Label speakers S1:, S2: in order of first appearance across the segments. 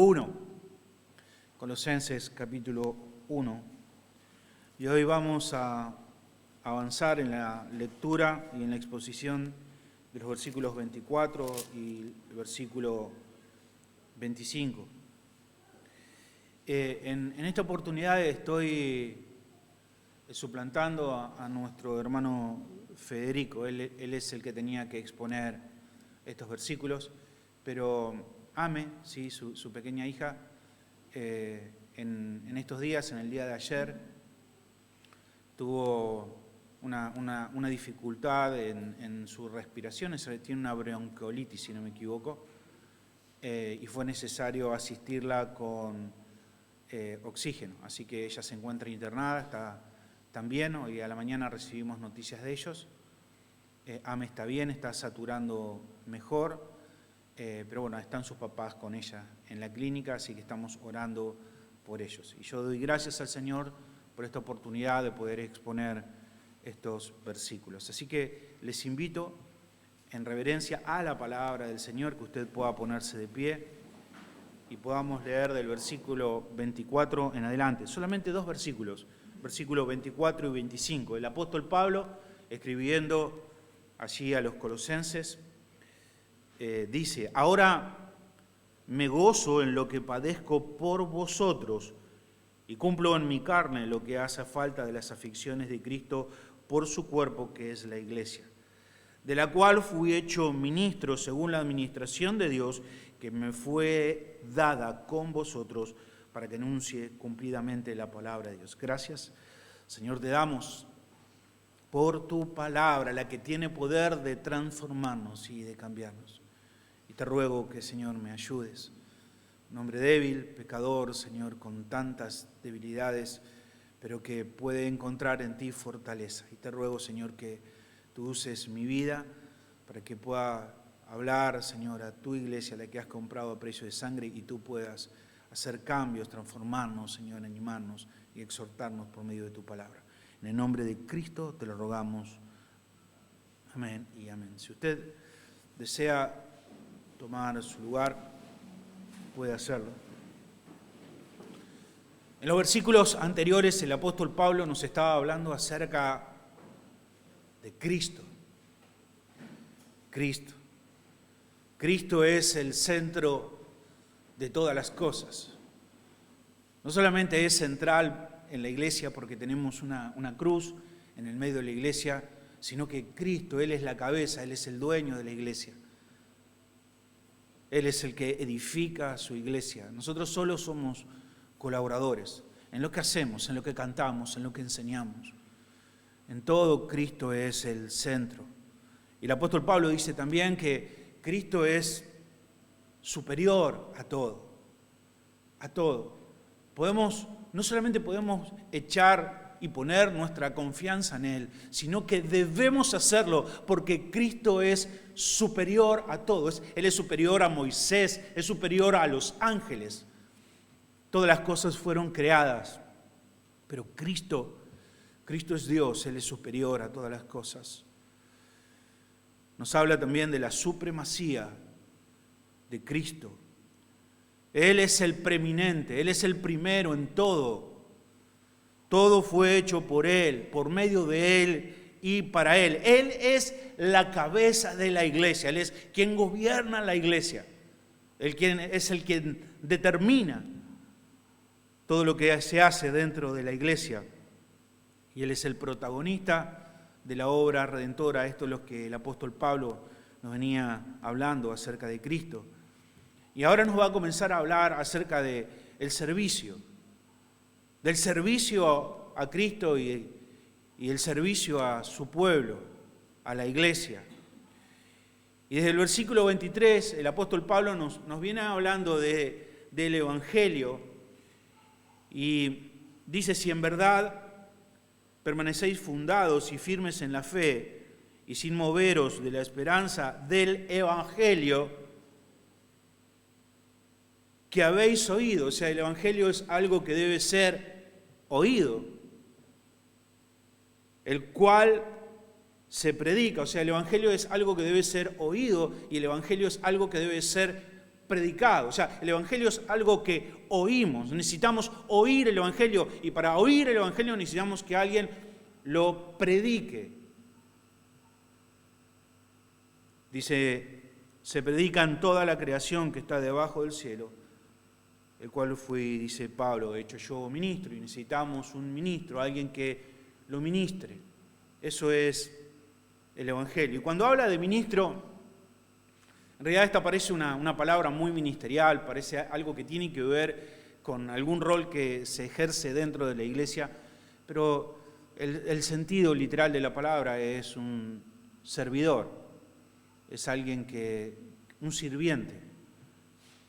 S1: 1, Colosenses capítulo 1. Y hoy vamos a avanzar en la lectura y en la exposición de los versículos 24 y el versículo 25. En esta oportunidad estoy suplantando a nuestro hermano Federico. Él es el que tenía que exponer estos versículos, pero Ame, ¿sí? su pequeña hija, en estos días, en el día de ayer, tuvo una dificultad en su respiración. Tiene una bronquiolitis, si no me equivoco, y fue necesario asistirla con oxígeno. Así que ella se encuentra internada, está también. Hoy a la mañana recibimos noticias de ellos. Ame está bien, está saturando mejor, pero bueno, están sus papás con ella en la clínica, así que estamos orando por ellos. Y yo doy gracias al Señor por esta oportunidad de poder exponer estos versículos. Así que les invito en reverencia a la palabra del Señor que usted pueda ponerse de pie y podamos leer del versículo 24 en adelante. Solamente dos versículos, versículos 24 y 25. El apóstol Pablo, escribiendo allí a los colosenses, dice: ahora me gozo en lo que padezco por vosotros y cumplo en mi carne lo que hace falta de las aflicciones de Cristo por su cuerpo, que es la iglesia, de la cual fui hecho ministro según la administración de Dios que me fue dada con vosotros para que anuncie cumplidamente la palabra de Dios. Gracias, Señor, te damos por tu palabra, la que tiene poder de transformarnos y de cambiarnos. Y te ruego que, Señor, me ayudes. Un hombre débil, pecador, Señor, con tantas debilidades, pero que puede encontrar en ti fortaleza. Y te ruego, Señor, que tú uses mi vida para que pueda hablar, Señor, a tu iglesia, la que has comprado a precio de sangre, y tú puedas hacer cambios, transformarnos, Señor, animarnos y exhortarnos por medio de tu palabra. En el nombre de Cristo te lo rogamos. Amén y amén. Si usted desea tomar su lugar, puede hacerlo. En los versículos anteriores, el apóstol Pablo nos estaba hablando acerca de Cristo. Cristo. Cristo es el centro de todas las cosas. No solamente es central en la iglesia porque tenemos una cruz en el medio de la iglesia, sino que Cristo, Él es la cabeza, Él es el dueño de la iglesia. Él es el que edifica su iglesia. Nosotros solo somos colaboradores en lo que hacemos, en lo que cantamos, en lo que enseñamos. En todo, Cristo es el centro. Y el apóstol Pablo dice también que Cristo es superior a todo. A todo. No solamente podemos echar y poner nuestra confianza en Él, sino que debemos hacerlo porque Cristo es superior a todo. Él es superior a Moisés, es superior a los ángeles. Todas las cosas fueron creadas, pero Cristo es Dios, Él es superior a todas las cosas. Nos habla también de la supremacía de Cristo. Él es el preeminente, Él es el primero en todo. Todo fue hecho por Él, por medio de Él y para Él. Él es la cabeza de la iglesia, Él es quien gobierna la iglesia. Él es el quien determina todo lo que se hace dentro de la iglesia. Y Él es el protagonista de la obra redentora. Esto es lo que el apóstol Pablo nos venía hablando acerca de Cristo. Y ahora nos va a comenzar a hablar acerca del servicio. Del servicio a Cristo y el servicio a su pueblo, a la iglesia. Y desde el versículo 23, el apóstol Pablo nos viene hablando del Evangelio y dice: si en verdad permanecéis fundados y firmes en la fe y sin moveros de la esperanza del Evangelio que habéis oído. O sea, el Evangelio es algo que debe ser oído, el cual se predica. O sea, el Evangelio es algo que debe ser oído y el Evangelio es algo que debe ser predicado. O sea, el Evangelio es algo que oímos. Necesitamos oír el Evangelio y para oír el Evangelio necesitamos que alguien lo predique. Dice, se predica en toda la creación que está debajo del cielo, el cual fui, dice Pablo, hecho yo ministro, y necesitamos un ministro, alguien que lo ministre. Eso es el Evangelio. Y cuando habla de ministro, en realidad esta parece una palabra muy ministerial, parece algo que tiene que ver con algún rol que se ejerce dentro de la iglesia, pero el sentido literal de la palabra es un servidor, es alguien un sirviente.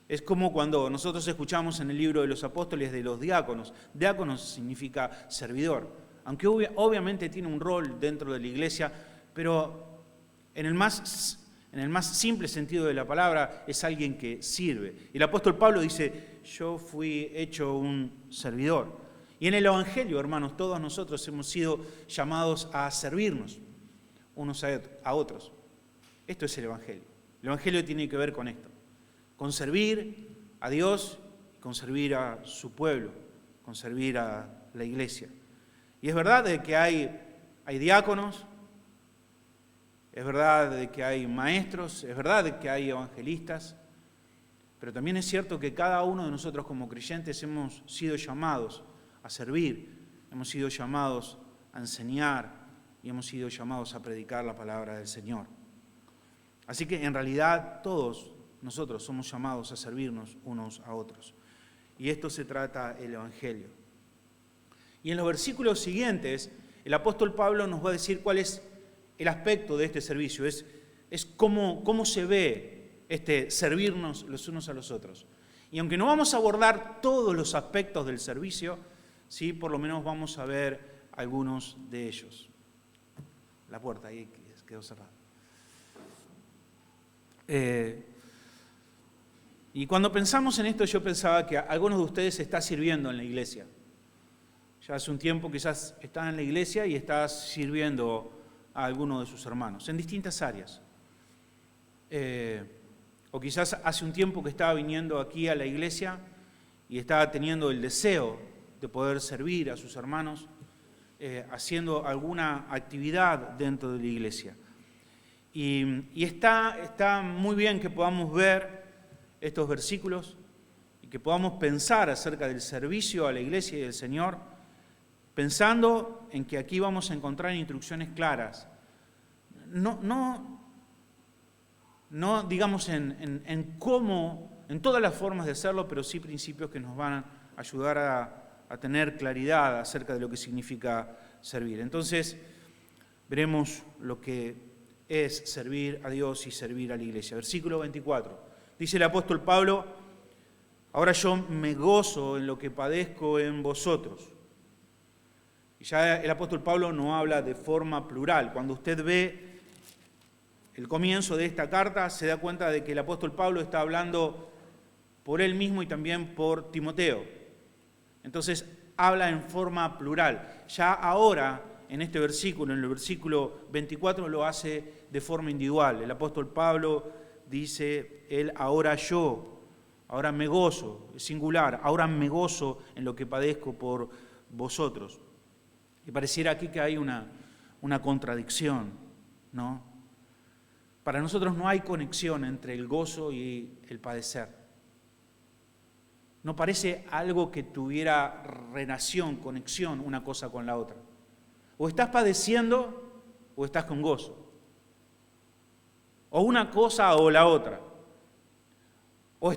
S1: Es como cuando nosotros escuchamos en el libro de los apóstoles de los diáconos. Diáconos significa servidor, aunque obviamente tiene un rol dentro de la iglesia, pero en el más simple sentido de la palabra es alguien que sirve. Y el apóstol Pablo dice, yo fui hecho un servidor. Y en el Evangelio, hermanos, todos nosotros hemos sido llamados a servirnos unos a otros. Esto es el Evangelio. El Evangelio tiene que ver con esto, con servir a Dios, con servir a su pueblo, con servir a la iglesia. Y es verdad de que hay diáconos, es verdad de que hay maestros, es verdad de que hay evangelistas, pero también es cierto que cada uno de nosotros como creyentes hemos sido llamados a servir, hemos sido llamados a enseñar y hemos sido llamados a predicar la palabra del Señor. Así que en realidad todos nosotros somos llamados a servirnos unos a otros. Y esto se trata el Evangelio. Y en los versículos siguientes, el apóstol Pablo nos va a decir cuál es el aspecto de este servicio, es cómo se ve este servirnos los unos a los otros. Y aunque no vamos a abordar todos los aspectos del servicio, sí, por lo menos vamos a ver algunos de ellos. La puerta ahí quedó cerrada. Y cuando pensamos en esto, yo pensaba que algunos de ustedes están sirviendo en la iglesia. Ya hace un tiempo quizás estás en la iglesia y estás sirviendo a alguno de sus hermanos, en distintas áreas. O quizás hace un tiempo que estaba viniendo aquí a la iglesia y estaba teniendo el deseo de poder servir a sus hermanos, haciendo alguna actividad dentro de la iglesia. Y está muy bien que podamos ver estos versículos y que podamos pensar acerca del servicio a la iglesia y del Señor, pensando en que aquí vamos a encontrar instrucciones claras. No digamos en cómo, en todas las formas de hacerlo, pero sí principios que nos van a ayudar a tener claridad acerca de lo que significa servir. Entonces, veremos lo que es servir a Dios y servir a la iglesia. Versículo 24. Dice el apóstol Pablo, ahora yo me gozo en lo que padezco en vosotros. Y ya el apóstol Pablo no habla de forma plural. Cuando usted ve el comienzo de esta carta, se da cuenta de que el apóstol Pablo está hablando por él mismo y también por Timoteo. Entonces, habla en forma plural. Ya ahora, en este versículo, en el versículo 24, lo hace de forma individual. El apóstol Pablo dice, él, ahora yo, ahora me gozo, es singular, ahora me gozo en lo que padezco por vosotros. Y pareciera aquí que hay una contradicción, ¿no? Para nosotros no hay conexión entre el gozo y el padecer. No parece algo que tuviera relación, conexión una cosa con la otra. O estás padeciendo o estás con gozo. O una cosa o la otra. O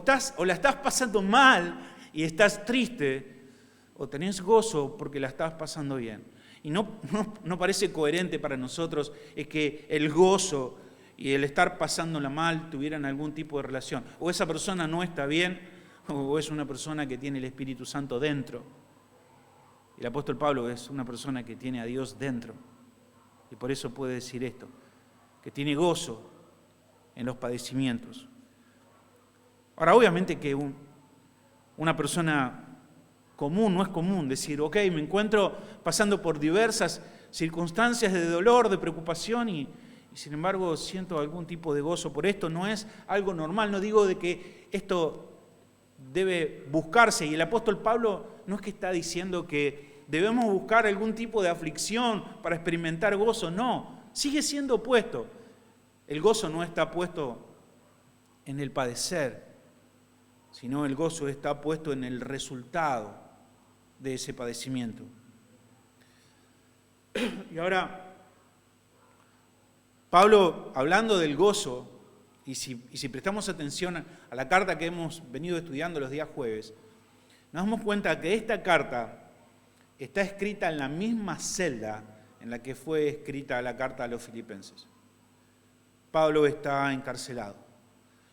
S1: la estás pasando mal y estás triste, o tenés gozo porque la estás pasando bien. Y no parece coherente para nosotros es que el gozo y el estar pasándola mal tuvieran algún tipo de relación. O esa persona no está bien, o es una persona que tiene el Espíritu Santo dentro. El apóstol Pablo es una persona que tiene a Dios dentro. Y por eso puede decir esto, que tiene gozo en los padecimientos. Ahora, obviamente que una persona común no es común decir, ok, me encuentro pasando por diversas circunstancias de dolor, de preocupación y y sin embargo siento algún tipo de gozo por esto. No es algo normal, no digo de que esto debe buscarse, y el apóstol Pablo no es que está diciendo que debemos buscar algún tipo de aflicción para experimentar gozo, no, sigue siendo puesto. El gozo no está puesto en el padecer, sino el gozo está puesto en el resultado de ese padecimiento. Y ahora, Pablo, hablando del gozo, y si prestamos atención a la carta que hemos venido estudiando los días jueves, nos damos cuenta que esta carta está escrita en la misma celda en la que fue escrita la carta a los filipenses. Pablo está encarcelado,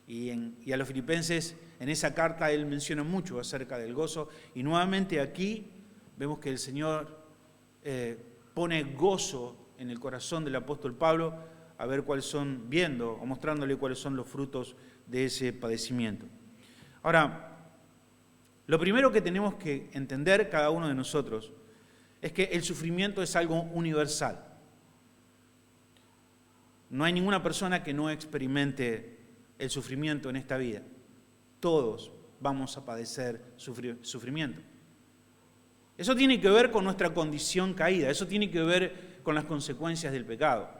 S1: y a los filipenses en esa carta él menciona mucho acerca del gozo, y nuevamente aquí vemos que el Señor pone gozo en el corazón del apóstol Pablo, a ver cuáles son, viendo o mostrándole cuáles son los frutos de ese padecimiento. Ahora, lo primero que tenemos que entender cada uno de nosotros es que el sufrimiento es algo universal. No hay ninguna persona que no experimente el sufrimiento en esta vida. Todos vamos a padecer sufrimiento. Eso tiene que ver con nuestra condición caída, eso tiene que ver con las consecuencias del pecado.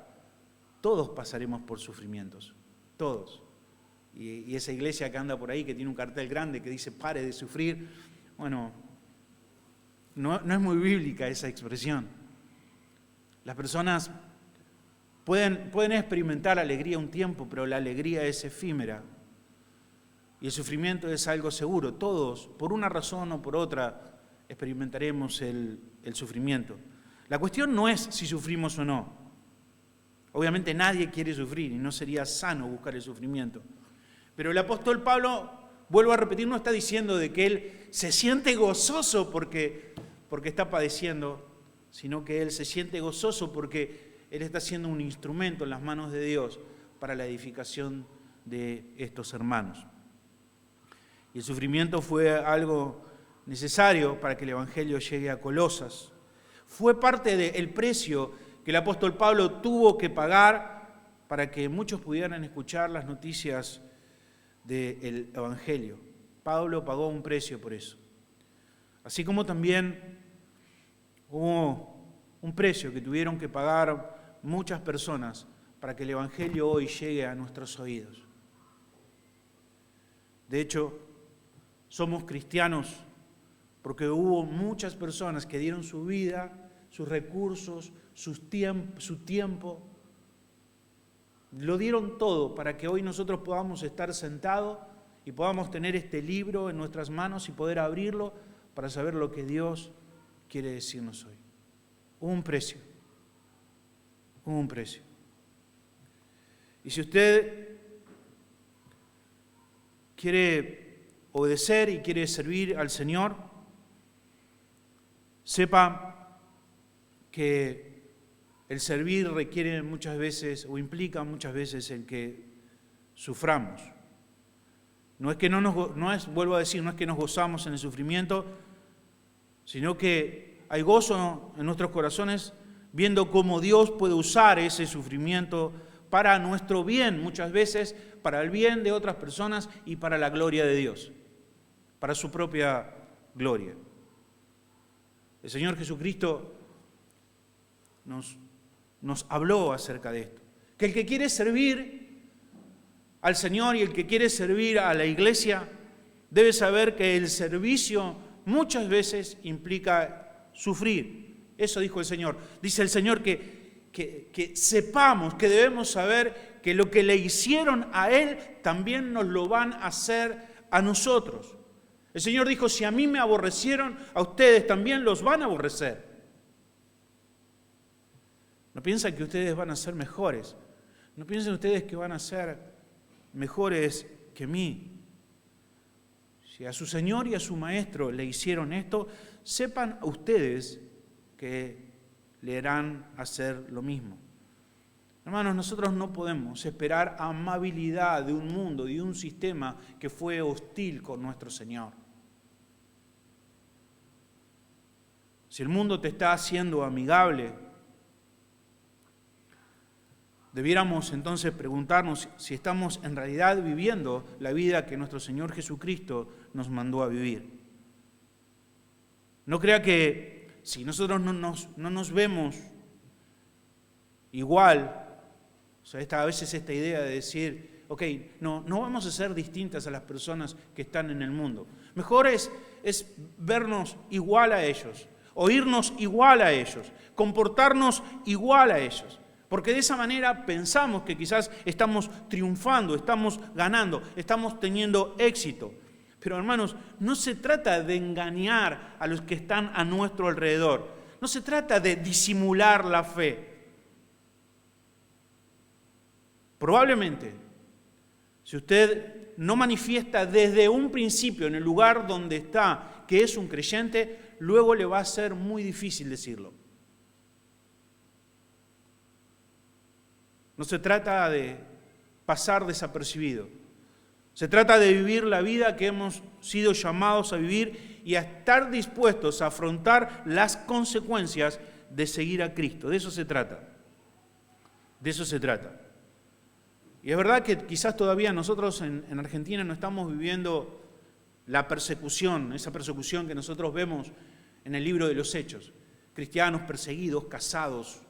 S1: Todos pasaremos por sufrimientos, todos. Y esa iglesia que anda por ahí, que tiene un cartel grande que dice pare de sufrir, bueno, no es muy bíblica esa expresión. Las personas pueden experimentar alegría un tiempo, pero la alegría es efímera. Y el sufrimiento es algo seguro. Todos, por una razón o por otra, experimentaremos el sufrimiento. La cuestión no es si sufrimos o no. Obviamente nadie quiere sufrir y no sería sano buscar el sufrimiento. Pero el apóstol Pablo, vuelvo a repetir, no está diciendo de que él se siente gozoso porque está padeciendo, sino que él se siente gozoso porque él está siendo un instrumento en las manos de Dios para la edificación de estos hermanos. Y el sufrimiento fue algo necesario para que el Evangelio llegue a Colosas. Fue parte del precio que el apóstol Pablo tuvo que pagar para que muchos pudieran escuchar las noticias del Evangelio. Pablo pagó un precio por eso. Así como también hubo un precio que tuvieron que pagar muchas personas para que el Evangelio hoy llegue a nuestros oídos. De hecho, somos cristianos porque hubo muchas personas que dieron su vida, sus recursos, su tiempo, lo dieron todo para que hoy nosotros podamos estar sentados y podamos tener este libro en nuestras manos y poder abrirlo para saber lo que Dios quiere decirnos hoy. Hubo un precio. Y si usted quiere obedecer y quiere servir al Señor, sepa que el servir requiere muchas veces o implica muchas veces el que suframos. Vuelvo a decir, no es que nos gozamos en el sufrimiento, sino que hay gozo en nuestros corazones viendo cómo Dios puede usar ese sufrimiento para nuestro bien, muchas veces para el bien de otras personas y para la gloria de Dios, para su propia gloria. El Señor Jesucristo nos habló acerca de esto, que el que quiere servir al Señor y el que quiere servir a la iglesia debe saber que el servicio muchas veces implica sufrir. Eso dijo el Señor. Dice el Señor que sepamos, que debemos saber que lo que le hicieron a Él también nos lo van a hacer a nosotros. El Señor dijo, si a mí me aborrecieron, a ustedes también los van a aborrecer. No piensan que ustedes van a ser mejores. No piensen ustedes que van a ser mejores que mí. Si a su Señor y a su Maestro le hicieron esto, sepan ustedes que le harán hacer lo mismo. Hermanos, nosotros no podemos esperar amabilidad de un mundo, de un sistema que fue hostil con nuestro Señor. Si el mundo te está haciendo amigable, Debiéramos entonces preguntarnos si estamos en realidad viviendo la vida que nuestro Señor Jesucristo nos mandó a vivir. No crea que si nosotros no nos vemos igual, o sea, a veces esta idea de decir, ok, no vamos a ser distintas a las personas que están en el mundo. Mejor es vernos igual a ellos, oírnos igual a ellos, comportarnos igual a ellos. Porque de esa manera pensamos que quizás estamos triunfando, estamos ganando, estamos teniendo éxito. Pero hermanos, no se trata de engañar a los que están a nuestro alrededor. No se trata de disimular la fe. Probablemente, si usted no manifiesta desde un principio en el lugar donde está que es un creyente, luego le va a ser muy difícil decirlo. No se trata de pasar desapercibido. Se trata de vivir la vida que hemos sido llamados a vivir y a estar dispuestos a afrontar las consecuencias de seguir a Cristo. De eso se trata. De eso se trata. Y es verdad que quizás todavía nosotros en Argentina no estamos viviendo la persecución, esa persecución que nosotros vemos en el libro de los Hechos. Cristianos perseguidos, cazados,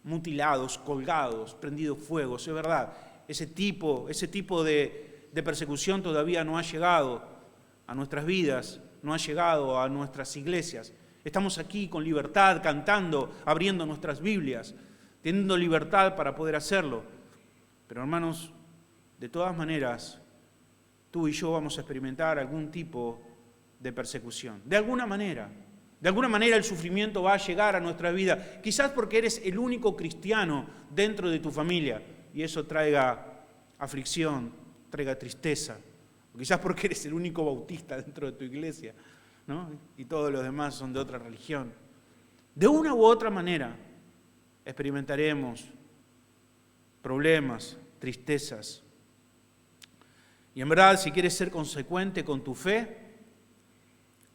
S1: mutilados, colgados, prendidos fuegos. Es verdad, ese tipo de persecución todavía no ha llegado a nuestras vidas, no ha llegado a nuestras iglesias. Estamos aquí con libertad, cantando, abriendo nuestras Biblias, teniendo libertad para poder hacerlo. Pero hermanos, de todas maneras, tú y yo vamos a experimentar algún tipo de persecución. De alguna manera el sufrimiento va a llegar a nuestra vida. Quizás porque eres el único cristiano dentro de tu familia y eso traiga aflicción, traiga tristeza. O quizás porque eres el único bautista dentro de tu iglesia, ¿no? Y todos los demás son de otra religión. De una u otra manera experimentaremos problemas, tristezas. Y en verdad, si quieres ser consecuente con tu fe,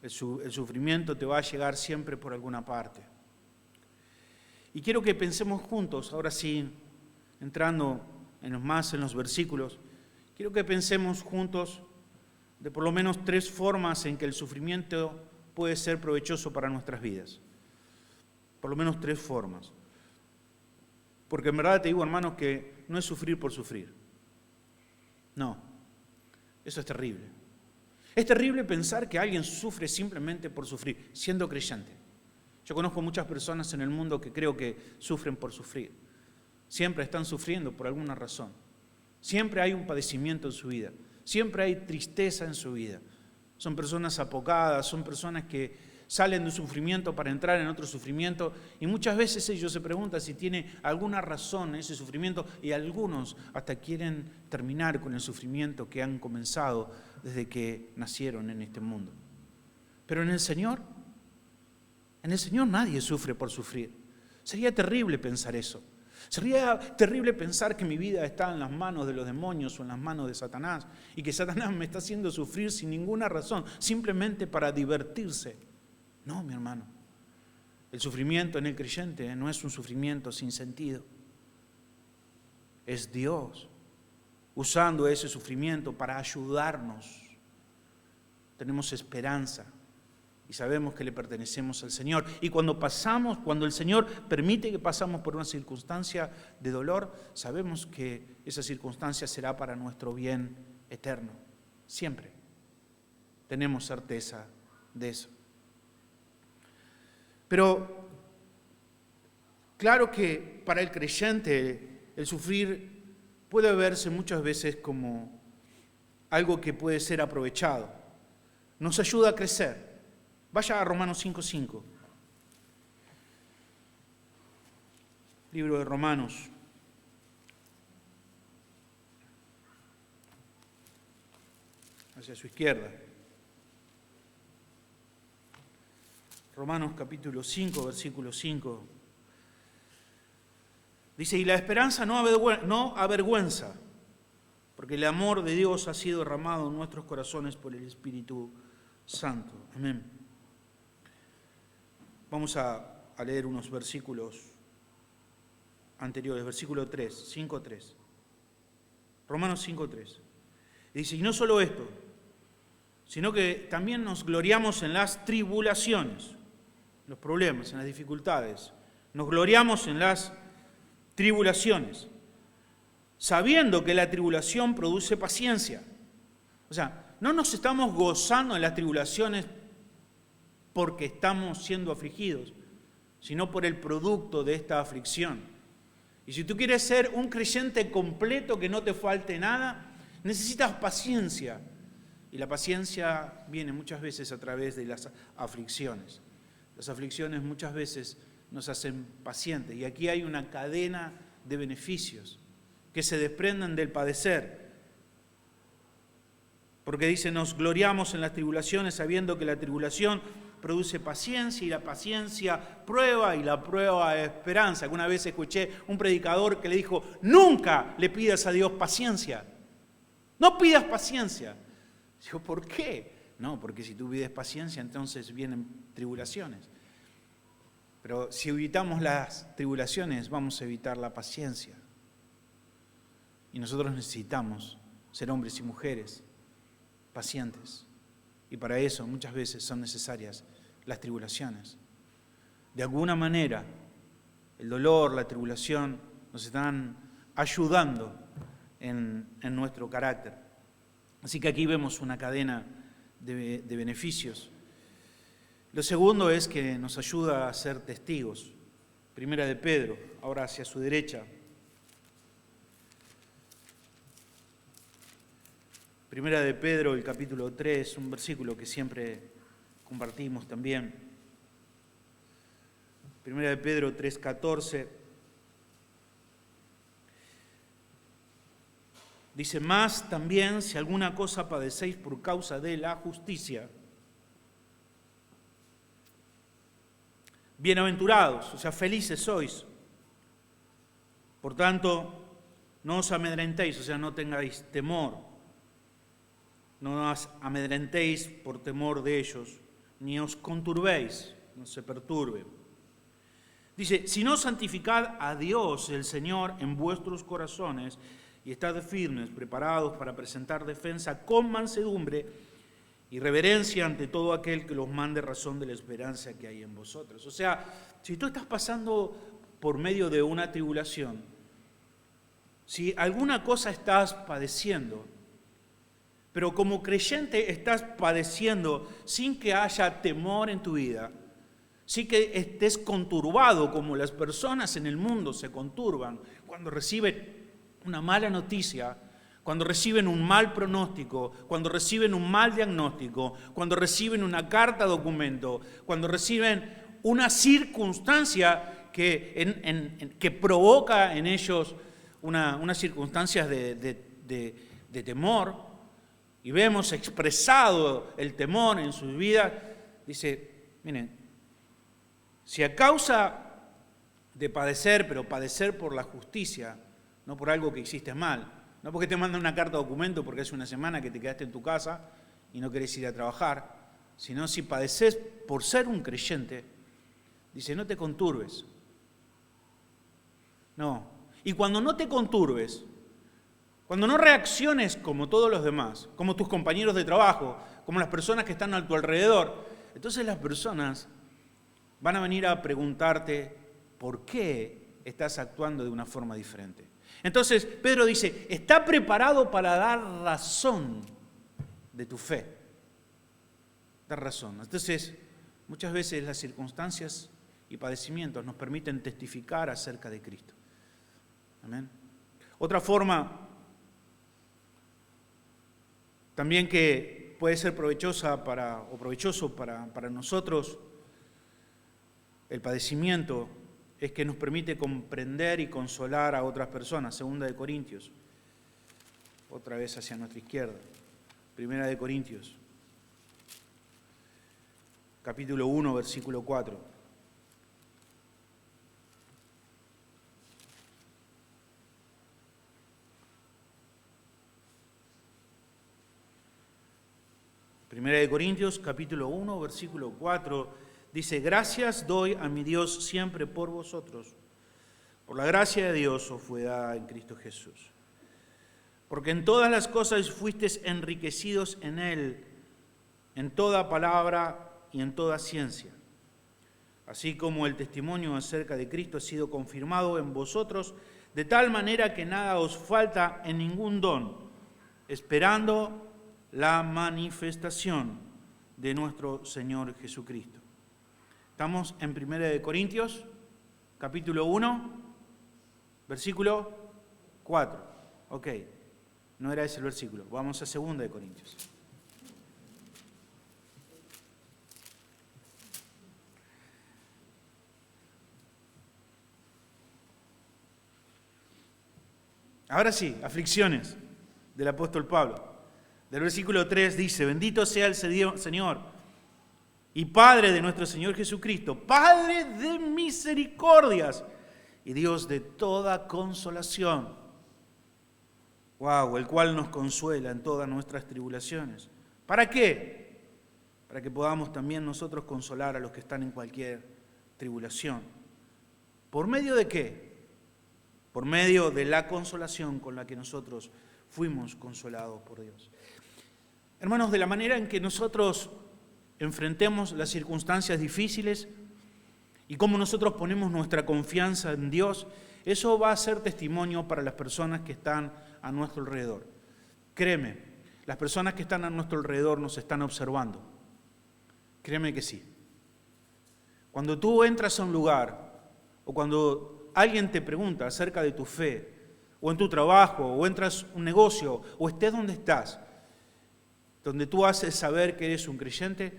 S1: el sufrimiento te va a llegar siempre por alguna parte. Y quiero que pensemos juntos, ahora sí, entrando en los versículos, quiero que pensemos juntos de por lo menos 3 formas en que el sufrimiento puede ser provechoso para nuestras vidas. Por lo menos 3 formas. Porque en verdad te digo, hermanos, que no es sufrir por sufrir. No, eso es terrible. Es terrible pensar que alguien sufre simplemente por sufrir, siendo creyente. Yo conozco muchas personas en el mundo que creo que sufren por sufrir. Siempre están sufriendo por alguna razón. Siempre hay un padecimiento en su vida. Siempre hay tristeza en su vida. Son personas apocadas, son personas que salen de un sufrimiento para entrar en otro sufrimiento y muchas veces ellos se preguntan si tiene alguna razón ese sufrimiento y algunos hasta quieren terminar con el sufrimiento que han comenzado desde que nacieron en este mundo. Pero en el Señor nadie sufre por sufrir. Sería terrible pensar eso. Sería terrible pensar que mi vida está en las manos de los demonios o en las manos de Satanás y que Satanás me está haciendo sufrir sin ninguna razón, simplemente para divertirse. No, mi hermano. El sufrimiento en el creyente no es un sufrimiento sin sentido. Es Dios usando ese sufrimiento para ayudarnos. Tenemos esperanza y sabemos que le pertenecemos al Señor. Y cuando el Señor permite que pasamos por una circunstancia de dolor, sabemos que esa circunstancia será para nuestro bien eterno. Siempre tenemos certeza de eso. Pero claro que para el creyente el sufrir puede verse muchas veces como algo que puede ser aprovechado. Nos ayuda a crecer. Vaya a Romanos 5:5. Libro de Romanos. Hacia su izquierda. Romanos capítulo 5, versículo 5. Dice, y la esperanza no avergüenza, porque el amor de Dios ha sido derramado en nuestros corazones por el Espíritu Santo. Amén. Vamos a leer unos versículos anteriores, versículo 3, 5:3. Romanos 5:3. Y dice, y no solo esto, sino que también nos gloriamos en las tribulaciones, los problemas, en las dificultades. Nos gloriamos en las tribulaciones, sabiendo que la tribulación produce paciencia. O sea, no nos estamos gozando en las tribulaciones porque estamos siendo afligidos, sino por el producto de esta aflicción. Y si tú quieres ser un creyente completo, que no te falte nada, necesitas paciencia. Y la paciencia viene muchas veces a través de las aflicciones. Las aflicciones muchas veces nos hacen pacientes. Y aquí hay una cadena de beneficios que se desprenden del padecer. Porque dice, nos gloriamos en las tribulaciones sabiendo que la tribulación produce paciencia y la paciencia prueba y la prueba esperanza. Alguna vez escuché un predicador que le dijo, nunca le pidas a Dios paciencia. No pidas paciencia. Digo, ¿por qué? No, porque si tú pides paciencia, entonces vienen tribulaciones. Pero si evitamos las tribulaciones, vamos a evitar la paciencia. Y nosotros necesitamos ser hombres y mujeres pacientes. Y para eso muchas veces son necesarias las tribulaciones. De alguna manera, el dolor, la tribulación nos están ayudando en nuestro carácter. Así que aquí vemos una cadena de beneficios. Lo segundo es que nos ayuda a ser testigos. Primera de Pedro, ahora hacia su derecha. Primera de Pedro, el capítulo 3, un versículo que siempre compartimos también. Primera de Pedro 3:14. Dice, más también si alguna cosa padecéis por causa de la justicia. Bienaventurados, o sea, felices sois. Por tanto, no os amedrentéis, o sea, no tengáis temor. No os amedrentéis por temor de ellos, ni os conturbéis, no se perturben. Dice, sino santificad a Dios el Señor en vuestros corazones y estad firmes, preparados para presentar defensa con mansedumbre y reverencia ante todo aquel que los mande razón de la esperanza que hay en vosotros. O sea, si tú estás pasando por medio de una tribulación, si alguna cosa estás padeciendo, pero como creyente estás padeciendo sin que haya temor en tu vida, sin que estés conturbado como las personas en el mundo se conturban cuando reciben una mala noticia, cuando reciben un mal pronóstico, cuando reciben un mal diagnóstico, cuando reciben una carta documento, cuando reciben una circunstancia que provoca en ellos unas circunstancias de temor, y vemos expresado el temor en sus vidas, dice, miren, si a causa de padecer, pero padecer por la justicia, no por algo que hiciste mal, no porque te mandan una carta documento porque hace una semana que te quedaste en tu casa y no querés ir a trabajar, sino si padeces por ser un creyente, dice, no te conturbes. No. Y cuando no te conturbes, cuando no reacciones como todos los demás, como tus compañeros de trabajo, como las personas que están a tu alrededor, entonces las personas van a venir a preguntarte por qué estás actuando de una forma diferente. Entonces Pedro dice, está preparado para dar razón de tu fe. Dar razón. Entonces, muchas veces las circunstancias y padecimientos nos permiten testificar acerca de Cristo. Amén. Otra forma también que puede ser provechoso para nosotros, el padecimiento, es que nos permite comprender y consolar a otras personas. Segunda de Corintios, otra vez hacia nuestra izquierda. Primera de Corintios, capítulo 1, versículo 4. Primera de Corintios, capítulo 1, versículo 4, dice, gracias doy a mi Dios siempre por vosotros, Por la gracia de Dios os fue dada en Cristo Jesús. Porque en todas las cosas fuisteis enriquecidos en Él, en toda palabra y en toda ciencia. Así como el testimonio acerca de Cristo ha sido confirmado en vosotros, de tal manera que nada os falta en ningún don, esperando la manifestación de nuestro Señor Jesucristo. Estamos en 1 Corintios, capítulo 1, versículo 4. Ok, no era ese el versículo. Vamos a 2 Corintios. Ahora sí, aflicciones del apóstol Pablo. Del versículo 3 dice: bendito sea el Señor y Padre de nuestro Señor Jesucristo, Padre de misericordias y Dios de toda consolación. Wow, el cual nos consuela en todas nuestras tribulaciones. ¿Para qué? Para que podamos también nosotros consolar a los que están en cualquier tribulación. ¿Por medio de qué? Por medio de la consolación con la que nosotros fuimos consolados por Dios. Hermanos, de la manera en que nosotros enfrentemos las circunstancias difíciles y cómo nosotros ponemos nuestra confianza en Dios, eso va a ser testimonio para las personas que están a nuestro alrededor. Créeme, las personas que están a nuestro alrededor nos están observando. Créeme que sí. Cuando tú entras a un lugar o cuando alguien te pregunta acerca de tu fe, o en tu trabajo, o entras a un negocio, o estés donde estás, donde tú haces saber que eres un creyente,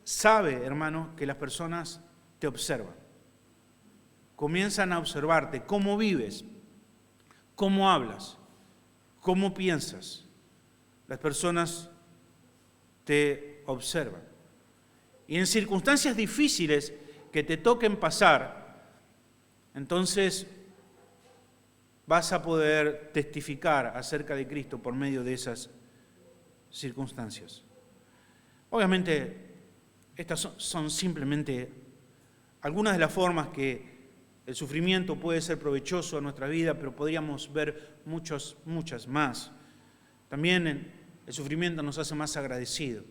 S1: sabe, hermano, que las personas te observan. Comienzan a observarte cómo vives, cómo hablas, cómo piensas. Las personas te observan. Y en circunstancias difíciles que te toquen pasar, entonces vas a poder testificar acerca de Cristo por medio de esas circunstancias. Obviamente, estas son simplemente algunas de las formas que el sufrimiento puede ser provechoso a nuestra vida, pero podríamos ver muchas más. También el sufrimiento nos hace más agradecidos.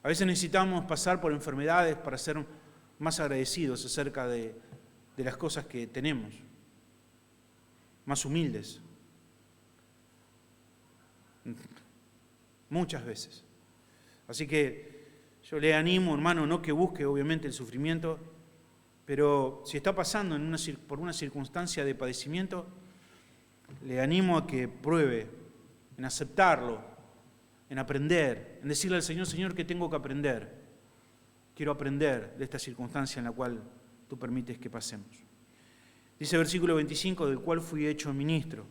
S1: A veces necesitamos pasar por enfermedades para ser más agradecidos acerca de las cosas que tenemos, más humildes. Muchas veces. Así que yo le animo, hermano, no que busque obviamente el sufrimiento, pero si está pasando por una circunstancia de padecimiento, le animo a que pruebe en aceptarlo, en aprender, en decirle al Señor: Señor, ¿qué tengo que aprender? Quiero aprender de esta circunstancia en la cual tú permites que pasemos. Dice el versículo 25, del cual fui hecho ministro.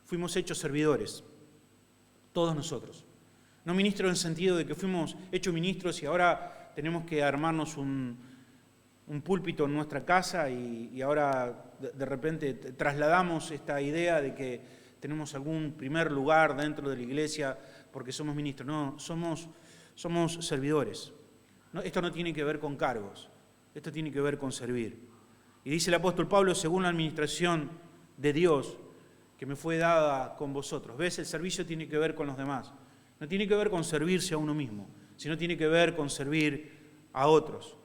S1: Fuimos hechos servidores, todos nosotros. No ministros en el sentido de que fuimos hechos ministros y ahora tenemos que armarnos un púlpito en nuestra casa y ahora de repente trasladamos esta idea de que tenemos algún primer lugar dentro de la iglesia porque somos ministros. No, somos servidores. No, esto no tiene que ver con cargos, esto tiene que ver con servir. Y dice el apóstol Pablo: según la administración de Dios que me fue dada con vosotros. ¿Ves? El servicio tiene que ver con los demás. No tiene que ver con servirse a uno mismo, sino tiene que ver con servir a otros.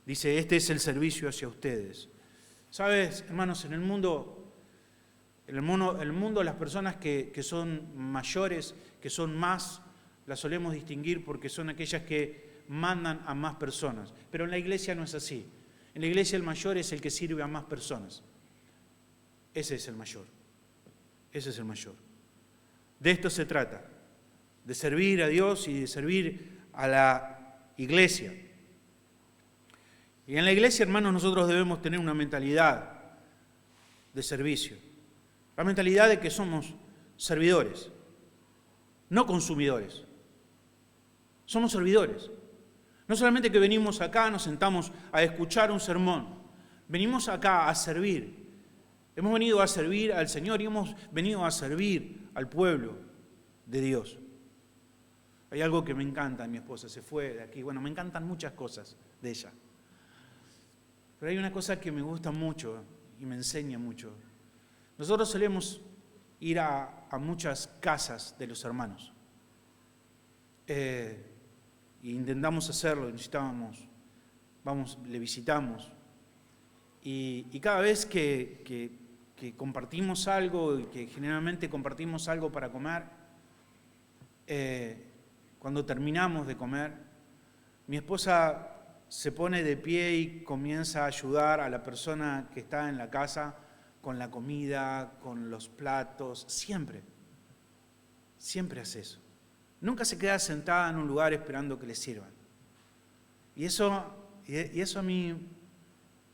S1: Dice: este es el servicio hacia ustedes. ¿Sabes, hermanos? En el mundo las personas que son mayores, que son más, las solemos distinguir porque son aquellas que mandan a más personas. Pero en la iglesia no es así. En la iglesia el mayor es el que sirve a más personas. Ese es el mayor. Ese es el mayor. De esto se trata, de servir a Dios y de servir a la iglesia. Y en la iglesia, hermanos, nosotros debemos tener una mentalidad de servicio. La mentalidad de que somos servidores, no consumidores. Somos servidores. No solamente que venimos acá, nos sentamos a escuchar un sermón. Venimos acá a servir. Hemos venido a servir al Señor y hemos venido a servir al pueblo de Dios. Hay algo que me encanta, mi esposa se fue de aquí. Bueno, me encantan muchas cosas de ella. Pero hay una cosa que me gusta mucho y me enseña mucho. Nosotros solemos ir a muchas casas de los hermanos. E intentamos hacerlo, vamos, le visitamos. Y cada vez que compartimos algo, y que generalmente compartimos algo para comer, cuando terminamos de comer, mi esposa se pone de pie y comienza a ayudar a la persona que está en la casa con la comida, con los platos, siempre hace eso. Nunca se queda sentada en un lugar esperando que le sirvan. Y eso a mí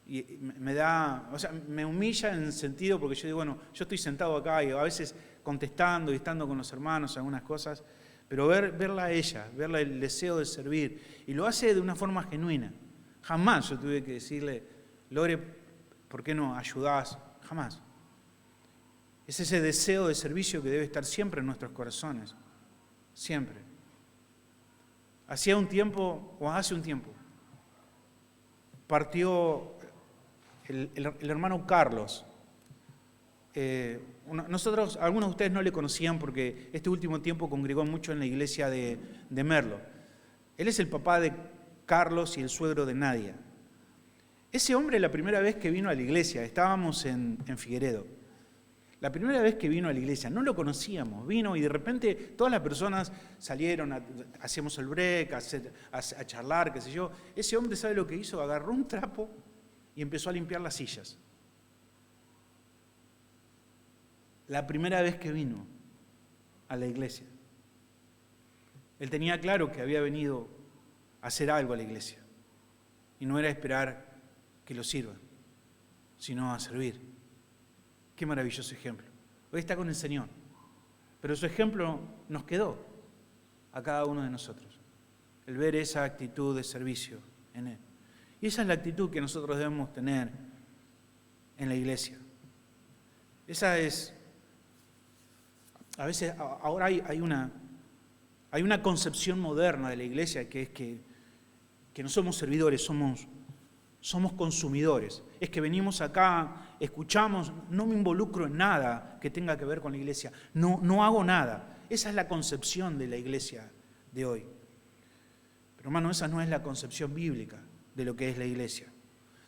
S1: me da, o sea, me humilla en el sentido porque yo digo, bueno, yo estoy sentado acá y a veces contestando y estando con los hermanos algunas cosas, pero verla a ella, verla el deseo de servir, y lo hace de una forma genuina. Jamás yo tuve que decirle, Lore, ¿por qué no ayudás? Jamás. Es ese deseo de servicio que debe estar siempre en nuestros corazones, siempre. Hace un tiempo, partió el hermano Carlos. Nosotros, algunos de ustedes no le conocían porque este último tiempo congregó mucho en la iglesia de Merlo. Él es el papá de Carlos y el suegro de Nadia. Ese hombre, la primera vez que vino a la iglesia, estábamos en Figueredo, la primera vez que vino a la iglesia, no lo conocíamos, vino y de repente todas las personas salieron, hacíamos el break, a charlar, qué sé yo. Ese hombre, ¿sabe lo que hizo? Agarró un trapo y empezó a limpiar las sillas. La primera vez que vino a la iglesia. Él tenía claro que había venido a hacer algo a la iglesia. Y no era esperar que lo sirvan, sino a servir. Qué maravilloso ejemplo. Hoy está con el Señor. Pero su ejemplo nos quedó a cada uno de nosotros. El ver esa actitud de servicio en Él. Y esa es la actitud que nosotros debemos tener en la iglesia. Esa es... A veces, ahora hay una concepción moderna de la iglesia que es que no somos servidores, somos consumidores. Es que venimos acá, escuchamos, no me involucro en nada que tenga que ver con la iglesia, no hago nada. Esa es la concepción de la iglesia de hoy. Pero hermano, esa no es la concepción bíblica de lo que es la iglesia.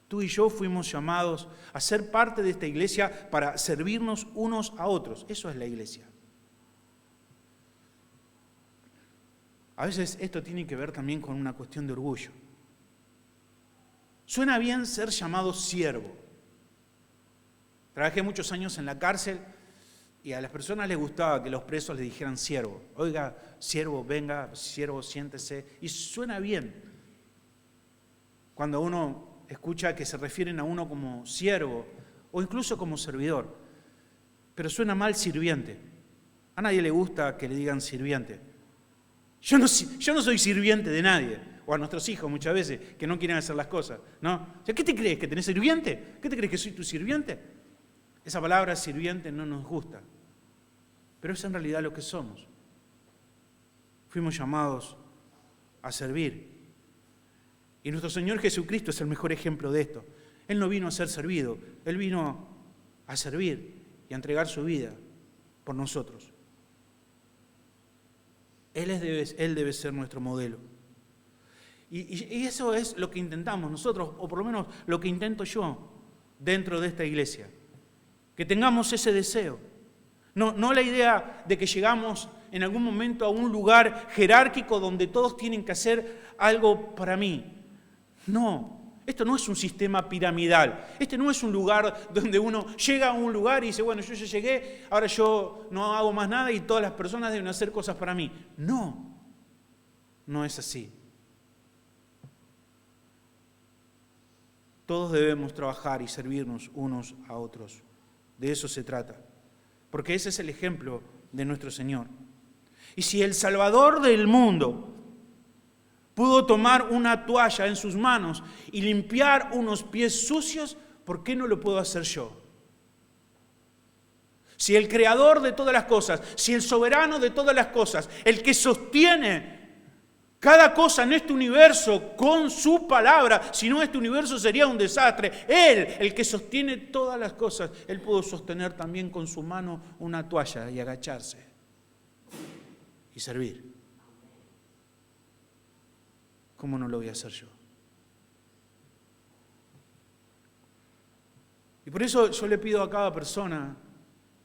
S1: Tú y yo fuimos llamados a ser parte de esta iglesia para servirnos unos a otros. Eso es la iglesia. A veces esto tiene que ver también con una cuestión de orgullo. Suena bien ser llamado siervo. Trabajé muchos años en la cárcel y a las personas les gustaba que los presos les dijeran siervo. Oiga, siervo, venga, siervo, siéntese. Y suena bien cuando uno escucha que se refieren a uno como siervo o incluso como servidor. Pero suena mal sirviente. A nadie le gusta que le digan sirviente. Yo no soy sirviente de nadie, o a nuestros hijos muchas veces, que no quieren hacer las cosas, ¿no? O sea, ¿qué te crees? ¿Que tenés sirviente? ¿Qué te crees? ¿Que soy tu sirviente? Esa palabra sirviente no nos gusta, pero es en realidad lo que somos. Fuimos llamados a servir. Y nuestro Señor Jesucristo es el mejor ejemplo de esto. Él no vino a ser servido, Él vino a servir y a entregar su vida por nosotros. Él debe ser nuestro modelo. Y eso es lo que intentamos nosotros, o por lo menos lo que intento yo dentro de esta iglesia. Que tengamos ese deseo. No la idea de que llegamos en algún momento a un lugar jerárquico donde todos tienen que hacer algo para mí. No. Esto no es un sistema piramidal. Este no es un lugar donde uno llega a un lugar y dice, bueno, yo ya llegué, ahora yo no hago más nada y todas las personas deben hacer cosas para mí. No es así. Todos debemos trabajar y servirnos unos a otros. De eso se trata. Porque ese es el ejemplo de nuestro Señor. Y si el Salvador del mundo pudo tomar una toalla en sus manos y limpiar unos pies sucios, ¿por qué no lo puedo hacer yo? Si el creador de todas las cosas, si el soberano de todas las cosas, el que sostiene Cada cosa en este universo con su palabra, si no este universo sería un desastre. Él, el que sostiene todas las cosas, Él pudo sostener también con su mano una toalla y agacharse y servir. ¿Cómo no lo voy a hacer yo? Y por eso yo le pido a cada persona,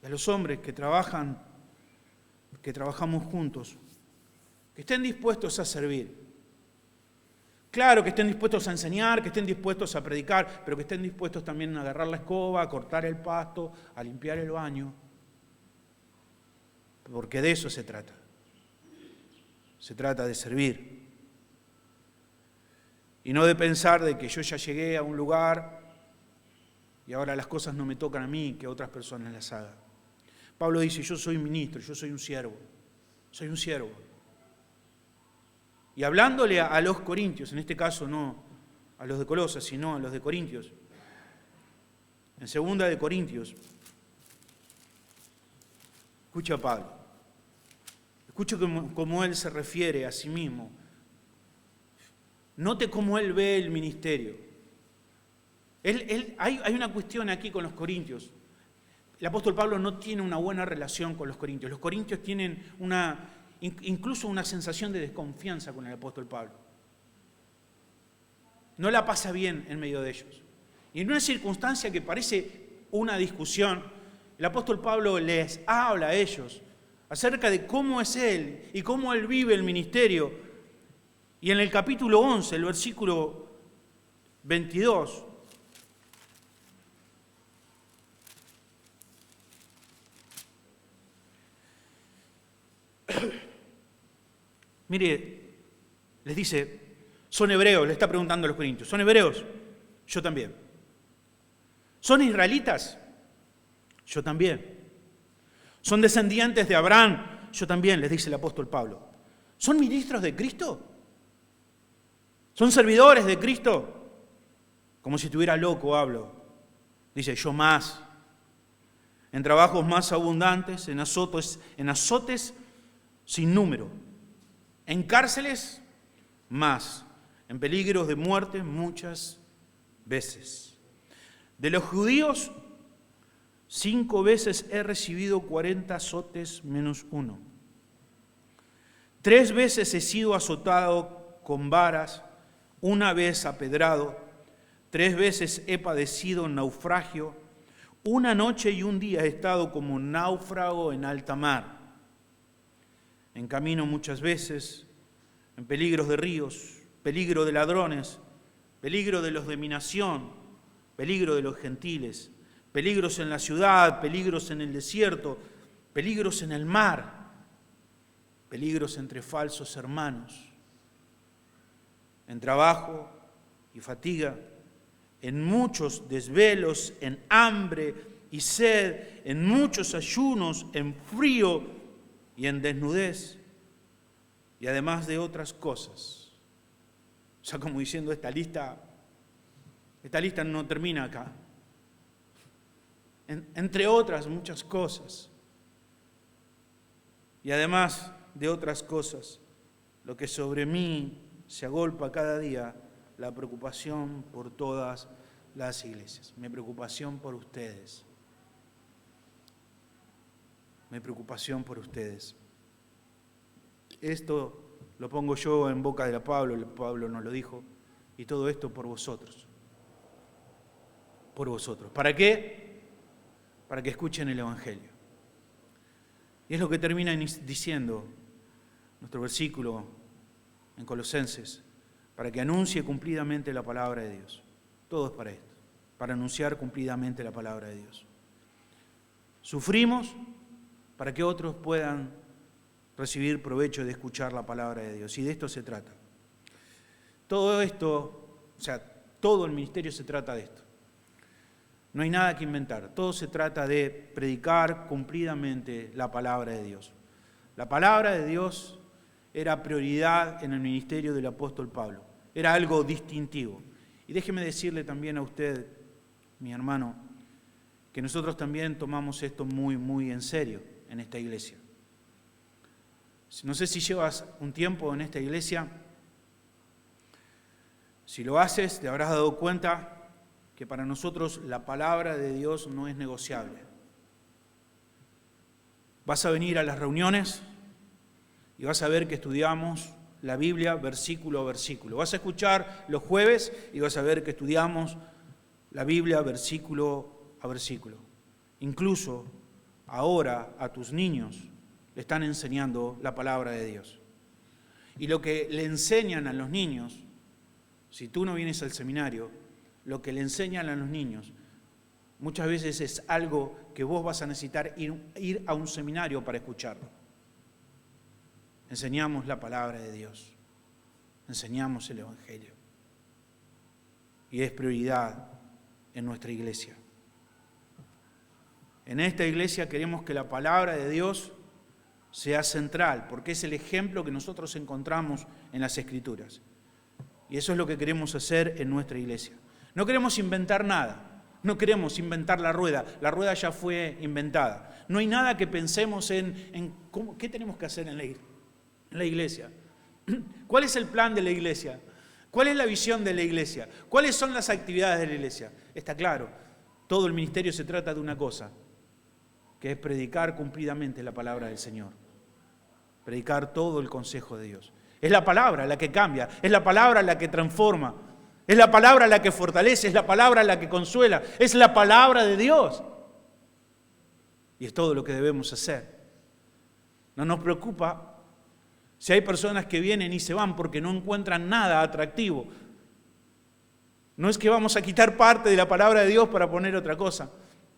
S1: y a los hombres que trabajamos juntos, que estén dispuestos a servir. Claro, que estén dispuestos a enseñar, que estén dispuestos a predicar, pero que estén dispuestos también a agarrar la escoba, a cortar el pasto, a limpiar el baño. Porque de eso se trata. Se trata de servir. Y no de pensar de que yo ya llegué a un lugar y ahora las cosas no me tocan a mí, que otras personas las hagan. Pablo dice, yo soy ministro, yo soy un siervo. Soy un siervo. Y hablándole a los corintios, en este caso no a los de Colosas, sino a los de Corintios, en 2 de Corintios, escucha a Pablo, escucha cómo él se refiere a sí mismo, note cómo él ve el ministerio. Hay una cuestión aquí con los corintios. El apóstol Pablo no tiene una buena relación con los corintios. Los corintios tienen incluso una sensación de desconfianza con el apóstol Pablo. No la pasa bien en medio de ellos. Y en una circunstancia que parece una discusión, el apóstol Pablo les habla a ellos acerca de cómo es él y cómo él vive el ministerio. Y en el capítulo 11, el versículo 22, mire, les dice, son hebreos, le está preguntando a los corintios, ¿son hebreos? Yo también. ¿Son israelitas? Yo también. ¿Son descendientes de Abraham? Yo también, les dice el apóstol Pablo. ¿Son ministros de Cristo? ¿Son servidores de Cristo? Como si estuviera loco hablo. Dice, yo más. En trabajos más abundantes, en azotes sin número. En cárceles, más. En peligros de muerte, muchas veces. De los judíos, 5 veces he recibido 40 azotes menos 1. 3 veces he sido azotado con varas, 1 vez apedrado, 3 veces he padecido naufragio, 1 noche y 1 día he estado como náufrago en alta mar. En camino muchas veces, en peligros de ríos, peligro de ladrones, peligro de los de mi nación, peligro de los gentiles, peligros en la ciudad, peligros en el desierto, peligros en el mar, peligros entre falsos hermanos, en trabajo y fatiga, en muchos desvelos, en hambre y sed, en muchos ayunos, en frío y en desnudez, y además de otras cosas. O sea, como diciendo, esta lista no termina acá. Entre otras muchas cosas. Y además de otras cosas, lo que sobre mí se agolpa cada día, la preocupación por todas las iglesias. Mi preocupación por ustedes. Mi preocupación por ustedes. Esto lo pongo yo en boca de Pablo, Pablo nos lo dijo, y todo esto por vosotros. Por vosotros. ¿Para qué? Para que escuchen el Evangelio. Y es lo que termina diciendo nuestro versículo en Colosenses, para que anuncie cumplidamente la palabra de Dios. Todo es para esto, para anunciar cumplidamente la palabra de Dios. Sufrimos para que otros puedan recibir provecho de escuchar la palabra de Dios. Y de esto se trata. Todo esto, o sea, todo el ministerio se trata de esto. No hay nada que inventar. Todo se trata de predicar cumplidamente la palabra de Dios. La palabra de Dios era prioridad en el ministerio del apóstol Pablo. Era algo distintivo. Y déjeme decirle también a usted, mi hermano, que nosotros también tomamos esto muy, muy en serio en esta iglesia. No sé si llevas un tiempo en esta iglesia, Si lo haces, te habrás dado cuenta que para nosotros la palabra de Dios no es negociable. Vas a venir a las reuniones y vas a ver que estudiamos la Biblia versículo a versículo. Vas a escuchar los jueves y vas a ver que estudiamos la Biblia versículo a versículo. Incluso ahora a tus niños le están enseñando la palabra de Dios. Y lo que le enseñan a los niños, si tú no vienes al seminario, lo que le enseñan a los niños muchas veces es algo que vos vas a necesitar ir a un seminario para escucharlo. Enseñamos la palabra de Dios, enseñamos el Evangelio. Y es prioridad en nuestra iglesia. En esta iglesia queremos que la palabra de Dios sea central, porque es el ejemplo que nosotros encontramos en las Escrituras. Y eso es lo que queremos hacer en nuestra iglesia. No queremos inventar nada, no queremos inventar la rueda ya fue inventada. No hay nada que pensemos en qué tenemos que hacer en la iglesia. ¿Cuál es el plan de la iglesia? ¿Cuál es la visión de la iglesia? ¿Cuáles son las actividades de la iglesia? Está claro, todo el ministerio se trata de una cosa, que es predicar cumplidamente la palabra del Señor. Predicar todo el consejo de Dios. Es la palabra la que cambia, es la palabra la que transforma, es la palabra la que fortalece, es la palabra la que consuela, es la palabra de Dios. Y es todo lo que debemos hacer. No nos preocupa si hay personas que vienen y se van porque no encuentran nada atractivo. No es que vamos a quitar parte de la palabra de Dios para poner otra cosa.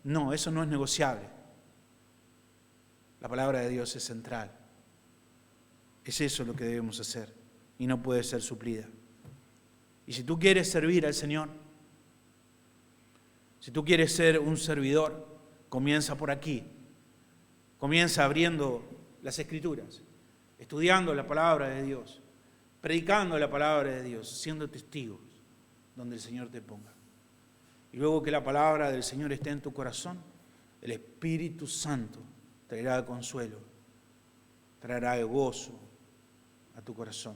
S1: No, eso no es negociable. La palabra de Dios es central. Es eso lo que debemos hacer y no puede ser suplida. Y si tú quieres servir al Señor, si tú quieres ser un servidor, comienza por aquí. Comienza abriendo las Escrituras, estudiando la palabra de Dios, predicando la palabra de Dios, siendo testigos donde el Señor te ponga. Y luego que la palabra del Señor esté en tu corazón, el Espíritu Santo traerá consuelo, traerá gozo a tu corazón.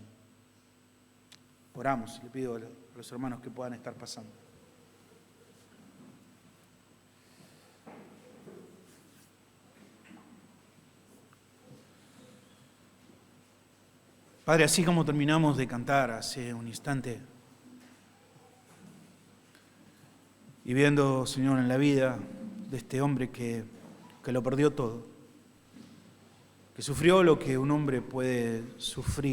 S1: Oramos, le pido a los hermanos que puedan estar pasando. Padre, así como terminamos de cantar hace un instante, y viendo, Señor, en la vida de este hombre que lo perdió todo, que sufrió lo que un hombre puede sufrir,